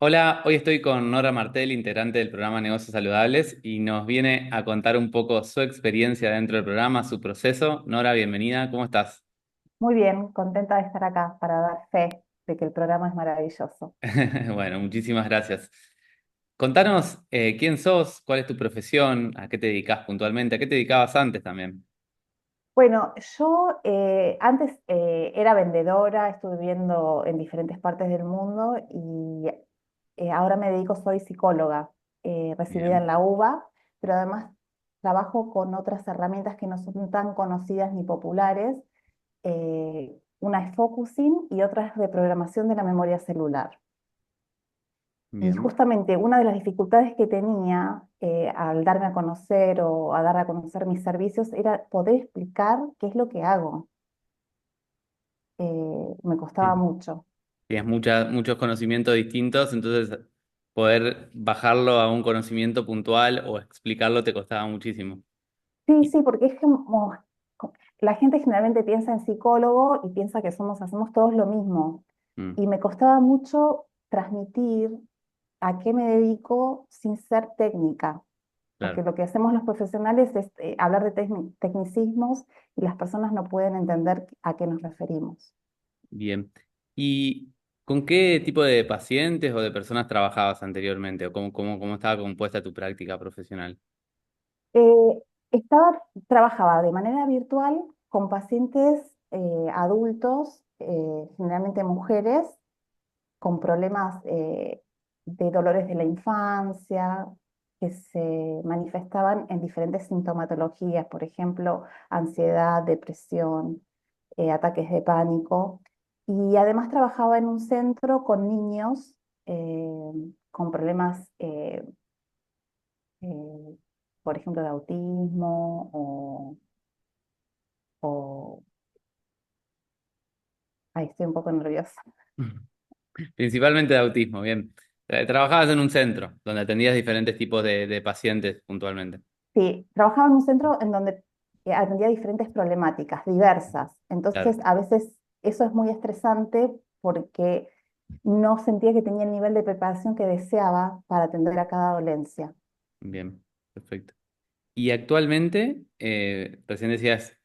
Hola, hoy estoy con Nora Martel, integrante del programa Negocios Saludables, y nos viene a contar un poco su experiencia dentro del programa, su proceso. Nora, bienvenida, ¿cómo estás? Muy bien, contenta de estar acá para dar fe de que el programa es maravilloso. Bueno, muchísimas gracias. Contanos quién sos, cuál es tu profesión, a qué te dedicas puntualmente, a qué te dedicabas antes también. Bueno, yo antes era vendedora, estuve viviendo en diferentes partes del mundo y ahora me dedico, soy psicóloga, recibida en Bien, la UBA, pero además trabajo con otras herramientas que no son tan conocidas ni populares. Una es focusing y otra es reprogramación de la memoria celular. Y bien. justamente una de las dificultades que tenía al darme a conocer o a dar a conocer mis servicios era poder explicar qué es lo que hago. Me costaba Bien. mucho. Tienes muchos conocimientos distintos, entonces poder bajarlo a un conocimiento puntual o explicarlo te costaba muchísimo. Sí, sí, porque es como, la gente generalmente piensa en psicólogo y piensa que hacemos todos lo mismo. Mm, Y me costaba mucho transmitir a qué me dedico sin ser técnica, porque claro, lo que hacemos los profesionales es hablar de tecnicismos y las personas no pueden entender a qué nos referimos. bien. ¿Y con qué tipo de pacientes o de personas trabajabas anteriormente? ¿O cómo estaba compuesta tu práctica profesional? Eh, trabajaba de manera virtual con pacientes adultos, generalmente mujeres, con problemas de dolores de la infancia, que se manifestaban en diferentes sintomatologías, por ejemplo, ansiedad, depresión, ataques de pánico. Y además trabajaba en un centro con niños con problemas eh, por ejemplo, de autismo o... Ay, estoy un poco nerviosa. Principalmente de autismo, bien. Trabajabas en un centro donde atendías diferentes tipos de pacientes puntualmente. Sí, trabajaba en un centro en donde atendía diferentes problemáticas, diversas. Entonces, Claro, a veces eso es muy estresante porque no sentía que tenía el nivel de preparación que deseaba para atender a cada dolencia. bien, perfecto. Y actualmente, recién decías,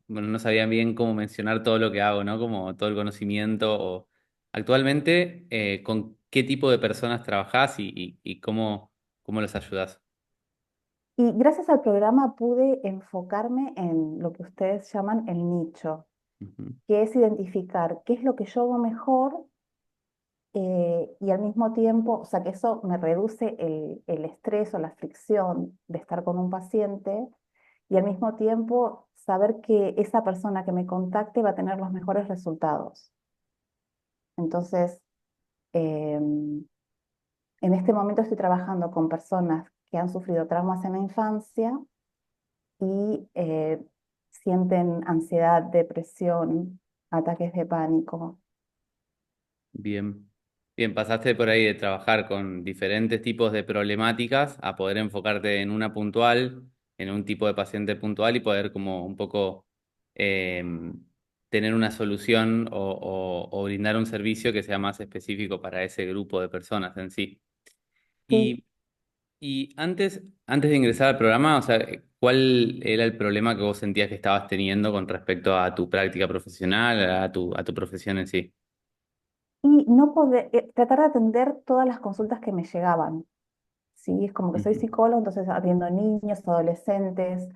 bueno, no sabía bien cómo mencionar todo lo que hago, ¿no? Como todo el conocimiento. Actualmente, ¿con qué tipo de personas trabajás y cómo los ayudás? Y gracias al programa pude enfocarme en lo que ustedes llaman el nicho, Ujú, que es identificar qué es lo que yo hago mejor y al mismo tiempo, o sea que eso me reduce el estrés o la fricción de estar con un paciente y al mismo tiempo saber que esa persona que me contacte va a tener los mejores resultados. Entonces, en este momento estoy trabajando con personas que han sufrido traumas en la infancia y sienten ansiedad, depresión, ataques de pánico. bien. Bien, pasaste por ahí de trabajar con diferentes tipos de problemáticas a poder enfocarte en una puntual, en un tipo de paciente puntual y poder como un poco eh, tener una solución o brindar un servicio que sea más específico para ese grupo de personas en sí. Sí. Y, y antes de ingresar al programa, o sea, ¿cuál era el problema que vos sentías que estabas teniendo con respecto a tu práctica profesional, a tu profesión en sí? Y no poder, tratar de atender todas las consultas que me llegaban. ¿Sí? Es como que soy Ujú, psicólogo, entonces atiendo niños, adolescentes,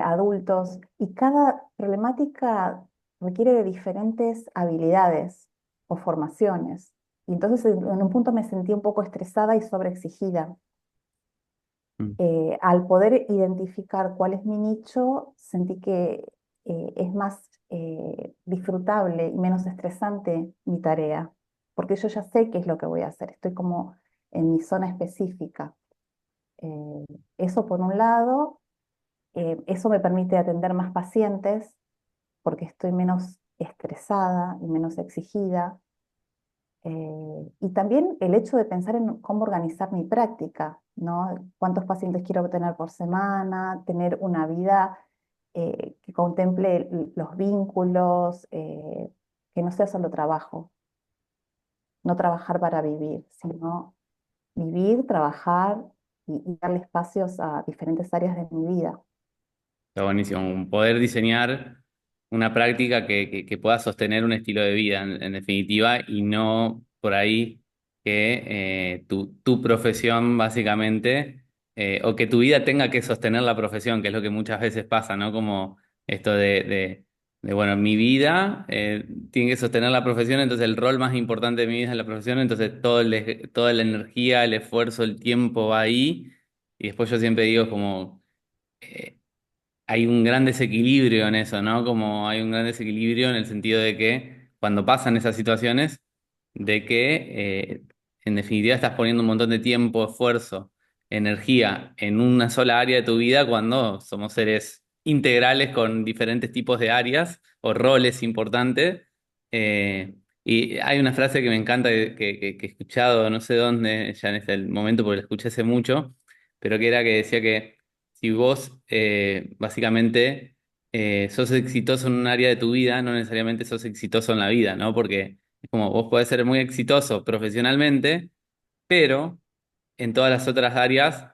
adultos, y cada problemática requiere de diferentes habilidades o formaciones. Y entonces en un punto me sentí un poco estresada y sobreexigida. mm, Al poder identificar cuál es mi nicho, sentí que es más disfrutable y menos estresante mi tarea, porque yo ya sé qué es lo que voy a hacer, estoy como en mi zona específica. Eh, Eso por un lado, eso me permite atender más pacientes porque estoy menos estresada y menos exigida. Y también el hecho de pensar en cómo organizar mi práctica, ¿no? ¿Cuántos pacientes quiero tener por semana? Tener una vida que contemple los vínculos, que no sea solo trabajo. no trabajar para vivir, sino vivir, trabajar y darle espacios a diferentes áreas de mi vida. Está buenísimo. Poder diseñar una práctica que pueda sostener un estilo de vida, en definitiva, y no por ahí que tu profesión, básicamente, o que tu vida tenga que sostener la profesión, que es lo que muchas veces pasa, ¿no? Como esto bueno, mi vida tiene que sostener la profesión, entonces el rol más importante de mi vida es la profesión, entonces toda la energía, el esfuerzo, el tiempo va ahí, y después yo siempre digo como eh, hay un gran desequilibrio en eso, ¿no? Como hay un gran desequilibrio en el sentido de que cuando pasan esas situaciones, de que en definitiva estás poniendo un montón de tiempo, esfuerzo, energía en una sola área de tu vida cuando somos seres integrales con diferentes tipos de áreas o roles importantes. Y hay una frase que me encanta que he escuchado, no sé dónde, ya en este momento porque la escuché hace mucho, pero que era que decía que si vos básicamente sos exitoso en un área de tu vida, no necesariamente sos exitoso en la vida, ¿no? Porque es como vos podés ser muy exitoso profesionalmente, pero en todas las otras áreas,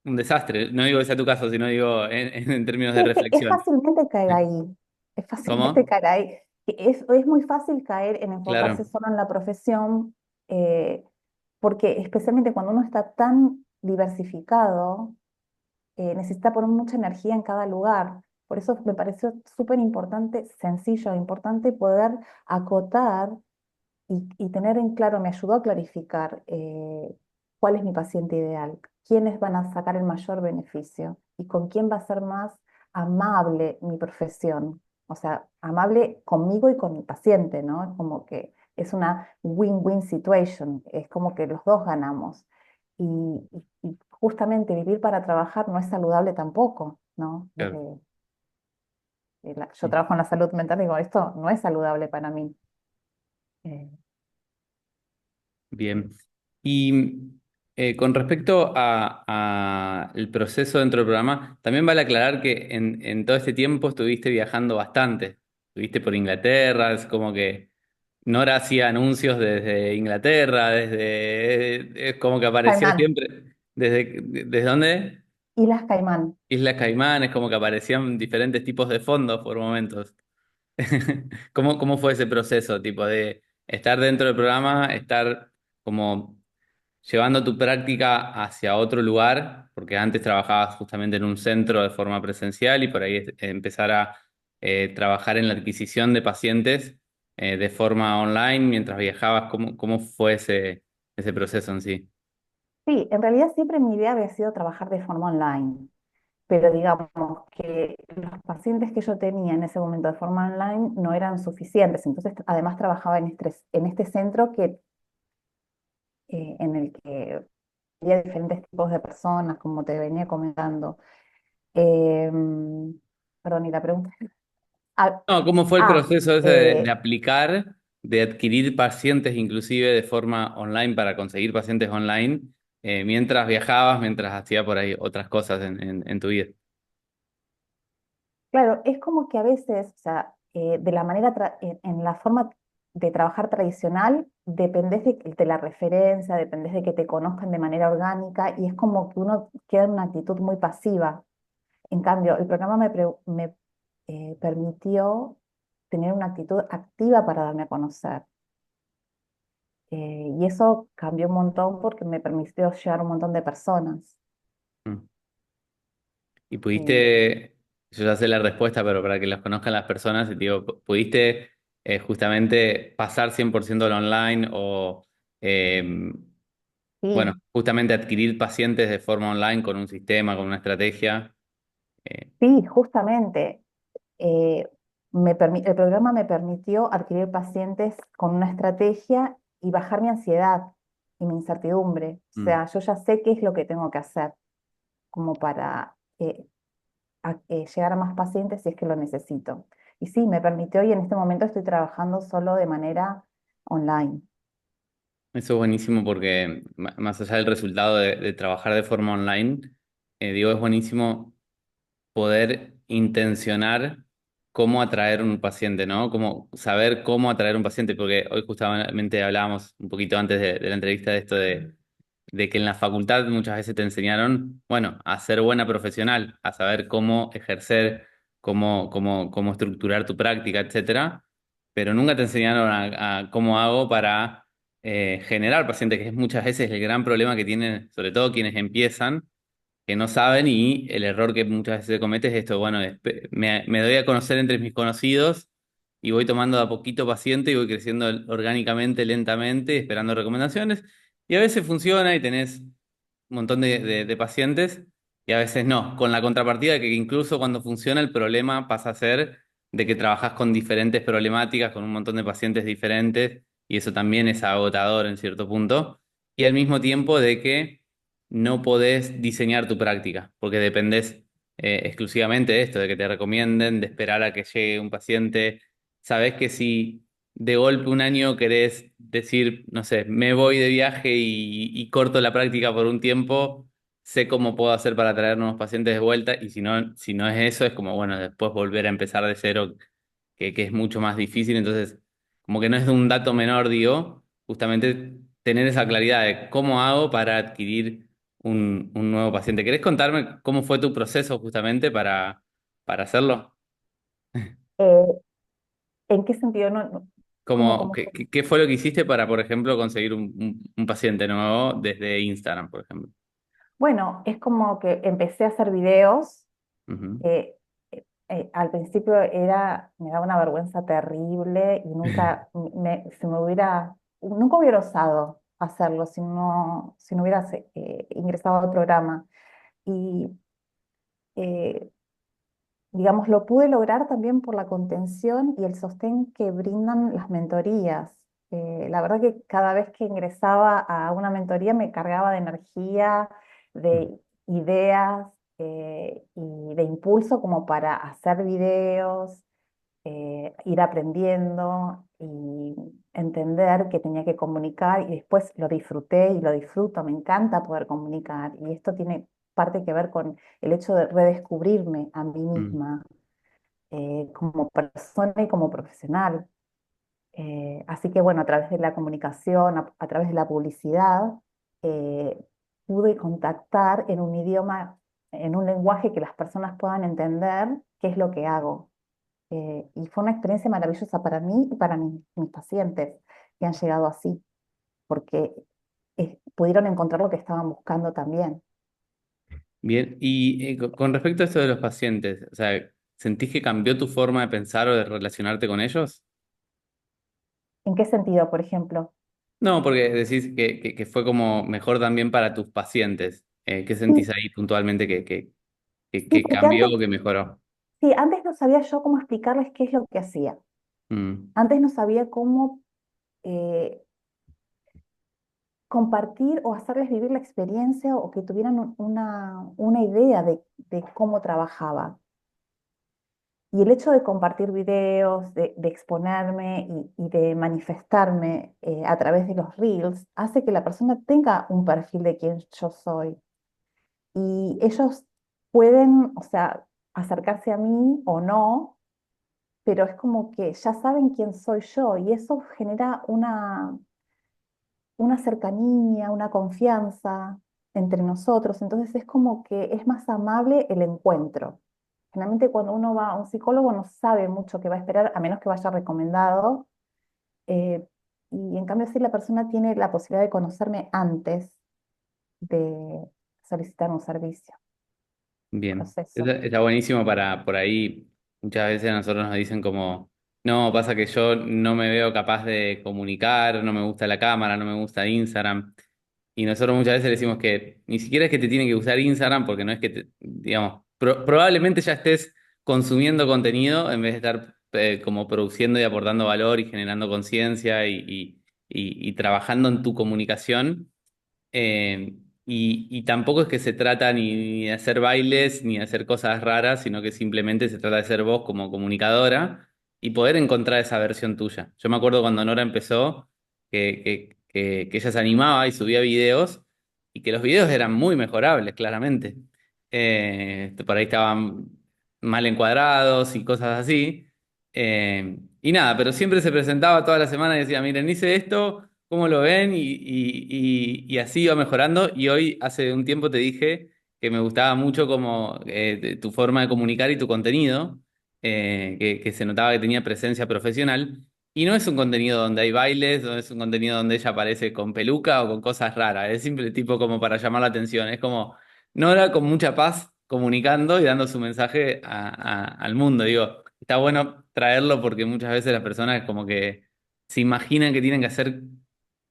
un desastre. No digo que sea tu caso, sino digo en términos Sí, de es reflexión. fácilmente caer ahí, es fácilmente ¿Cómo? caer ahí. Es muy fácil caer en enfocarse Claro, solo en la profesión, eh, porque especialmente cuando uno está tan diversificado, necesita poner mucha energía en cada lugar. Por eso me pareció súper importante, sencillo, importante poder acotar y tener en claro, me ayudó a clarificar cuál es mi paciente ideal, quiénes van a sacar el mayor beneficio y con quién va a ser más amable mi profesión. O sea, amable conmigo y con mi paciente, ¿no? Es como que es una win-win situation, es como que los dos ganamos. Y justamente vivir para trabajar no es saludable tampoco, ¿no? claro. Yo trabajo en la salud mental y digo, esto no es saludable para mí. Eh, Bien. Y con respecto a el proceso dentro del programa, también vale aclarar que en todo este tiempo estuviste viajando bastante. Estuviste por Inglaterra, es como que Nora hacía anuncios desde Inglaterra, es como que apareció Caimán, siempre. ¿Desde dónde? Islas Caimán. Islas Caimán, es como que aparecían diferentes tipos de fondos por momentos. ¿Cómo fue ese proceso, tipo de estar dentro del programa, estar como llevando tu práctica hacia otro lugar, porque antes trabajabas justamente en un centro de forma presencial y por ahí empezar a trabajar en la adquisición de pacientes de forma online mientras viajabas? ¿Cómo fue ese proceso en sí? Sí, en realidad siempre mi idea había sido trabajar de forma online, pero digamos que los pacientes que yo tenía en ese momento de forma online no eran suficientes. Entonces, además trabajaba en este centro en el que había diferentes tipos de personas, como te venía comentando. Perdón, y la pregunta. Ah, No, ¿cómo fue el ah, proceso ese de eh, aplicar, de adquirir pacientes inclusive de forma online para conseguir pacientes online mientras viajabas, mientras hacías por ahí otras cosas en tu vida? Claro, es como que a veces, o sea, de la manera, en la forma de trabajar tradicional, dependes de la referencia, dependes de que te conozcan de manera orgánica y es como que uno queda en una actitud muy pasiva. En cambio, el programa me permitió tener una actitud activa para darme a conocer. Y eso cambió un montón porque me permitió llegar a un montón de personas. Mm. Y Y pudiste, yo ya sé la respuesta, pero para que las conozcan las personas, y te digo, ¿pudiste justamente pasar 100% al online o, eh, bueno, sí, justamente adquirir pacientes de forma online con un sistema, con una estrategia? Eh, sí, justamente. eh, el programa me permitió adquirir pacientes con una estrategia y bajar mi ansiedad y mi incertidumbre. O mm. sea, yo ya sé qué es lo que tengo que hacer como para llegar a más pacientes si es que lo necesito. Y sí, me permitió y en este momento estoy trabajando solo de manera online. Eso es buenísimo porque más allá del resultado de trabajar de forma online, digo, es buenísimo poder intencionar cómo atraer un paciente, ¿no? Cómo saber cómo atraer un paciente, porque hoy justamente hablábamos un poquito antes de la entrevista de esto de que en la facultad muchas veces te enseñaron, bueno, a ser buena profesional, a saber cómo ejercer, cómo estructurar tu práctica, etcétera, pero nunca te enseñaron a cómo hago para generar pacientes, que es muchas veces el gran problema que tienen, sobre todo quienes empiezan que no saben y el error que muchas veces se comete es esto, bueno, me doy a conocer entre mis conocidos y voy tomando de a poquito paciente y voy creciendo orgánicamente, lentamente, esperando recomendaciones y a veces funciona y tenés un montón de pacientes y a veces no, con la contrapartida de que incluso cuando funciona el problema pasa a ser de que trabajás con diferentes problemáticas, con un montón de pacientes diferentes y eso también es agotador en cierto punto y al mismo tiempo de que no podés diseñar tu práctica, porque dependés exclusivamente de esto, de que te recomienden, de esperar a que llegue un paciente. Sabés que si de golpe un año querés decir, no sé, me voy de viaje y corto la práctica por un tiempo, sé cómo puedo hacer para traer nuevos pacientes de vuelta, y si no es eso, es como, bueno, después volver a empezar de cero, que es mucho más difícil. Entonces, como que no es de un dato menor, digo, justamente tener esa claridad de cómo hago para adquirir un nuevo paciente. ¿Querés contarme cómo fue tu proceso justamente para hacerlo? Eh, ¿En qué sentido? Como, ¿Cómo fue? qué fue lo que hiciste para, por ejemplo, conseguir un paciente nuevo desde Instagram, por ejemplo? Bueno, es como que empecé a hacer videos. Ujú. eh, Al principio me daba una vergüenza terrible y nunca hubiera osado hacerlo si no hubiera ingresado al programa. Y eh, digamos, lo pude lograr también por la contención y el sostén que brindan las mentorías. La verdad que cada vez que ingresaba a una mentoría me cargaba de energía, de ideas y de impulso como para hacer videos, ir aprendiendo y entender que tenía que comunicar y después lo disfruté y lo disfruto, me encanta poder comunicar y esto tiene parte que ver con el hecho de redescubrirme a mí Mm. misma como persona y como profesional. Así que bueno, a través de la comunicación, a través de la publicidad, eh, pude contactar en un idioma, en un lenguaje que las personas puedan entender qué es lo que hago. Y fue una experiencia maravillosa para mí y para mis pacientes que han llegado así, porque pudieron encontrar lo que estaban buscando también. Bien, y con respecto a esto de los pacientes, o sea, ¿sentís que cambió tu forma de pensar o de relacionarte con ellos? ¿En qué sentido, por ejemplo? No, porque decís que fue como mejor también para tus pacientes. ¿Qué sentís Sí, ahí puntualmente sí, que porque cambió o que mejoró? sí, antes no sabía yo cómo explicarles qué es lo que hacía. Mm, Antes no sabía cómo eh, compartir o hacerles vivir la experiencia o que tuvieran una idea de cómo trabajaba. Y el hecho de compartir videos, de exponerme y de manifestarme a través de los reels, hace que la persona tenga un perfil de quién yo soy. Y ellos pueden, o sea, acercarse a mí o no, pero es como que ya saben quién soy yo y eso genera una cercanía, una confianza entre nosotros. Entonces es como que es más amable el encuentro. Generalmente cuando uno va a un psicólogo no sabe mucho qué va a esperar, a menos que vaya recomendado. eh, y en cambio, si la persona tiene la posibilidad de conocerme antes de solicitar un servicio, bien, proceso. está buenísimo para por ahí. Muchas veces a nosotros nos dicen como, no, pasa que yo no me veo capaz de comunicar, no me gusta la cámara, no me gusta Instagram. Y nosotros muchas veces le decimos que ni siquiera es que te tiene que usar Instagram, porque no es que, digamos, probablemente ya estés consumiendo contenido en vez de estar como produciendo y aportando valor y generando conciencia y trabajando en tu comunicación. Y tampoco es que se trata ni de hacer bailes ni de hacer cosas raras, sino que simplemente se trata de ser vos como comunicadora y poder encontrar esa versión tuya. Yo me acuerdo cuando Nora empezó, que ella se animaba y subía videos y que los videos eran muy mejorables, claramente. Por ahí estaban. mal encuadrados y cosas así. Y nada, pero siempre se presentaba toda la semana y decía, miren, hice esto, ¿cómo lo ven? Y así iba mejorando. Y hoy, hace un tiempo, te dije que me gustaba mucho como tu forma de comunicar y tu contenido, que se notaba que tenía presencia profesional. Y no es un contenido donde hay bailes, no es un contenido donde ella aparece con peluca o con cosas raras, es simple tipo como para llamar la atención, es como Nora con mucha paz comunicando y dando su mensaje al mundo. Digo, está bueno traerlo porque muchas veces las personas como que se imaginan que tienen que hacer,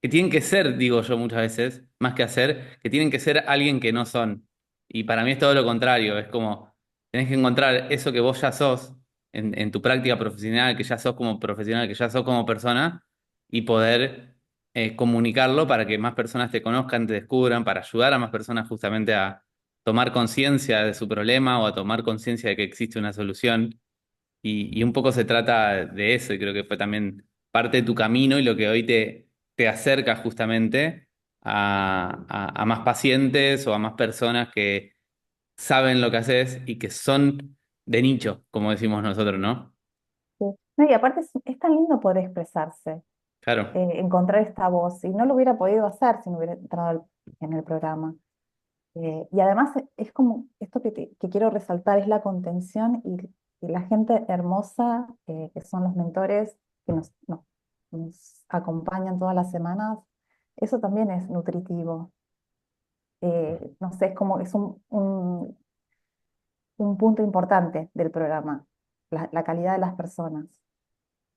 que tienen que ser, digo yo muchas veces, más que hacer, que tienen que ser alguien que no son. Y para mí es todo lo contrario, es como tenés que encontrar eso que vos ya sos en tu práctica profesional, que ya sos como profesional, que ya sos como persona, y poder comunicarlo para que más personas te conozcan, te descubran, para ayudar a más personas justamente a tomar conciencia de su problema o a tomar conciencia de que existe una solución. Y un poco se trata de eso, y creo que fue también parte de tu camino y lo que hoy te acerca justamente a más pacientes o a más personas que saben lo que haces y que son de nicho, como decimos nosotros, ¿no? Sí. No, y aparte es tan lindo poder expresarse, Claro. encontrar esta voz, y no lo hubiera podido hacer si no hubiera entrado en el programa. Y además es como esto que quiero resaltar, es la contención y la gente hermosa que son los mentores que nos acompañan todas las semanas. Eso también es nutritivo. No sé, es como es un punto importante del programa, la calidad de las personas.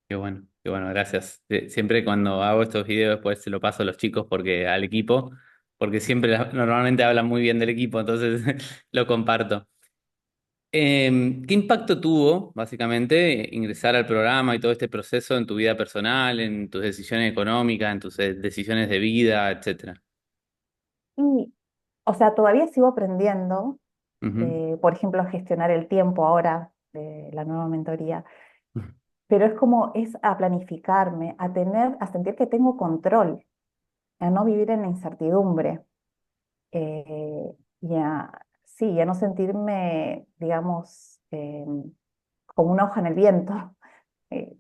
Qué bueno, gracias. Siempre cuando hago estos videos después se lo paso a los chicos porque al equipo, porque siempre normalmente hablan muy bien del equipo, entonces lo comparto. ¿Qué impacto tuvo, básicamente, ingresar al programa y todo este proceso en tu vida personal, en tus decisiones económicas, en tus decisiones de vida, etcétera? Y, o sea, todavía sigo aprendiendo, Ujú. por ejemplo, a gestionar el tiempo ahora de la nueva mentoría. Pero es como es a planificarme, a sentir que tengo control, a no vivir en la incertidumbre, y sí, a no sentirme, digamos, como una hoja en el viento. Eh,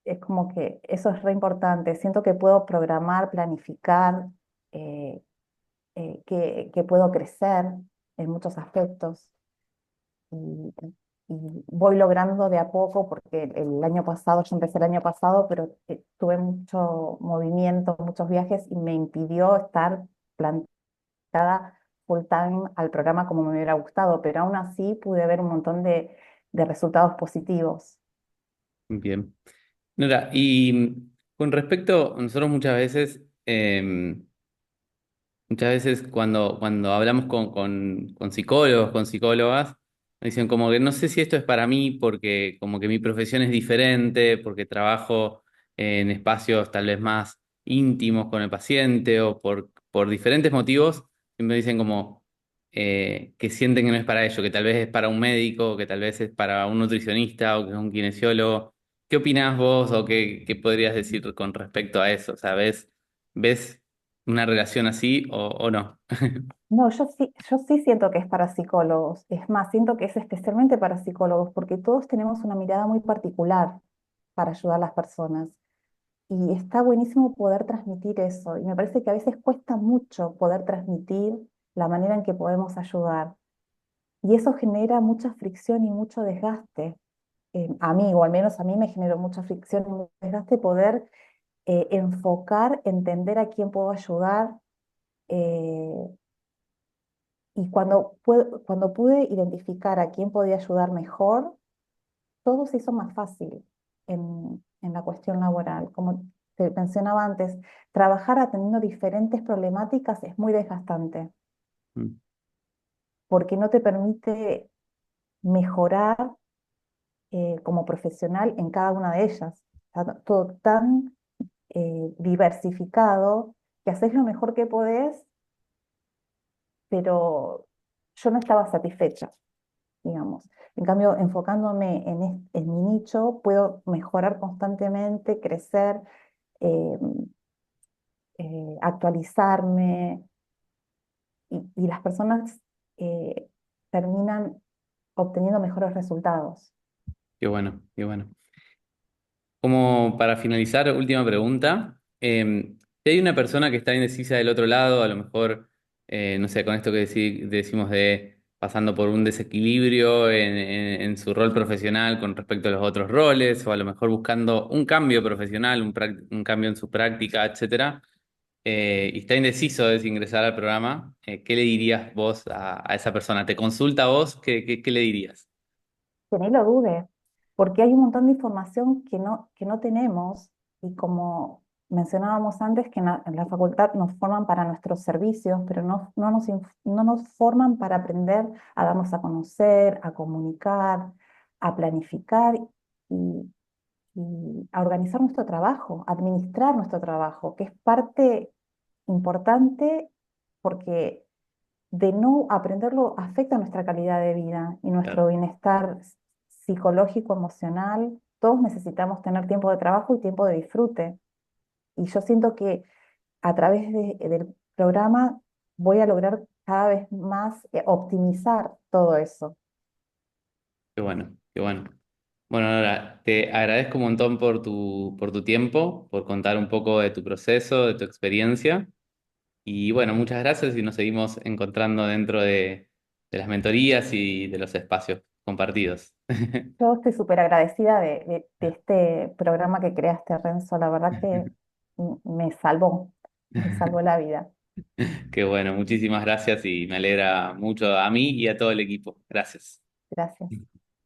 es como que eso es re importante. Siento que puedo programar, planificar, eh, que puedo crecer en muchos aspectos. Y, y voy logrando de a poco, porque el año pasado, yo empecé el año pasado, pero tuve mucho movimiento, muchos viajes y me impidió estar plantada full time al programa como me hubiera gustado, pero aún así pude ver un montón de resultados positivos. Bien. Nora, y con respecto, nosotros muchas veces cuando hablamos con psicólogos, con psicólogas, me dicen como que no sé si esto es para mí porque como que mi profesión es diferente, porque trabajo en espacios tal vez más íntimos con el paciente o por diferentes motivos, y me dicen como que sienten que no es para ello, que tal vez es para un médico, que tal vez es para un nutricionista o que es un kinesiólogo. ¿Qué opinás vos o qué podrías decir con respecto a eso? ¿Sabes? ¿Ves una relación así o no? No, yo sí siento que es para psicólogos. Es más, siento que es especialmente para psicólogos, porque todos tenemos una mirada muy particular para ayudar a las personas. Y está buenísimo poder transmitir eso. Y me parece que a veces cuesta mucho poder transmitir la manera en que podemos ayudar. Y eso genera mucha fricción y mucho desgaste. A mí, o al menos a mí me generó mucha fricción y mucho desgaste poder enfocar, entender a quién puedo ayudar. eh, y cuando pude identificar a quién podía ayudar mejor, todo se hizo más fácil en la cuestión laboral. Como te mencionaba antes, trabajar atendiendo diferentes problemáticas es muy desgastante Mm, porque no te permite mejorar como profesional en cada una de ellas. Está todo tan diversificado que haces lo mejor que podés, pero yo no estaba satisfecha, digamos. En cambio, enfocándome en mi nicho, puedo mejorar constantemente, crecer, eh, actualizarme y las personas eh, terminan obteniendo mejores resultados. Qué bueno, qué bueno. Como para finalizar, última pregunta. Si hay una persona que está indecisa del otro lado, a lo mejor, no sé, con esto que decimos de pasando por un desequilibrio en su rol profesional con respecto a los otros roles, o a lo mejor buscando un cambio profesional, un cambio en su práctica, etcétera, y está indeciso de si ingresar al programa, ¿qué le dirías vos a esa persona? ¿Te consulta a vos? ¿Qué le dirías? Que ni lo dude, porque hay un montón de información que no tenemos y como mencionábamos antes, que en la facultad nos forman para nuestros servicios, pero no nos forman para aprender a darnos a conocer, a comunicar, a planificar y, y a organizar nuestro trabajo, a administrar nuestro trabajo, que es parte importante porque de no aprenderlo afecta nuestra calidad de vida y nuestro Claro, bienestar psicológico, emocional. Todos necesitamos tener tiempo de trabajo y tiempo de disfrute. Y yo siento que a través del programa voy a lograr cada vez más optimizar todo eso. qué bueno, qué bueno. Bueno, Nora, te agradezco un montón por tu tiempo, por contar un poco de tu proceso, de tu experiencia. Y bueno, muchas gracias y nos seguimos encontrando dentro de las mentorías y de los espacios compartidos. Yo estoy súper agradecida de este programa que creaste, Renzo. La verdad que me salvó la vida. Qué bueno, muchísimas gracias y me alegra mucho a mí y a todo el equipo. Gracias. Gracias.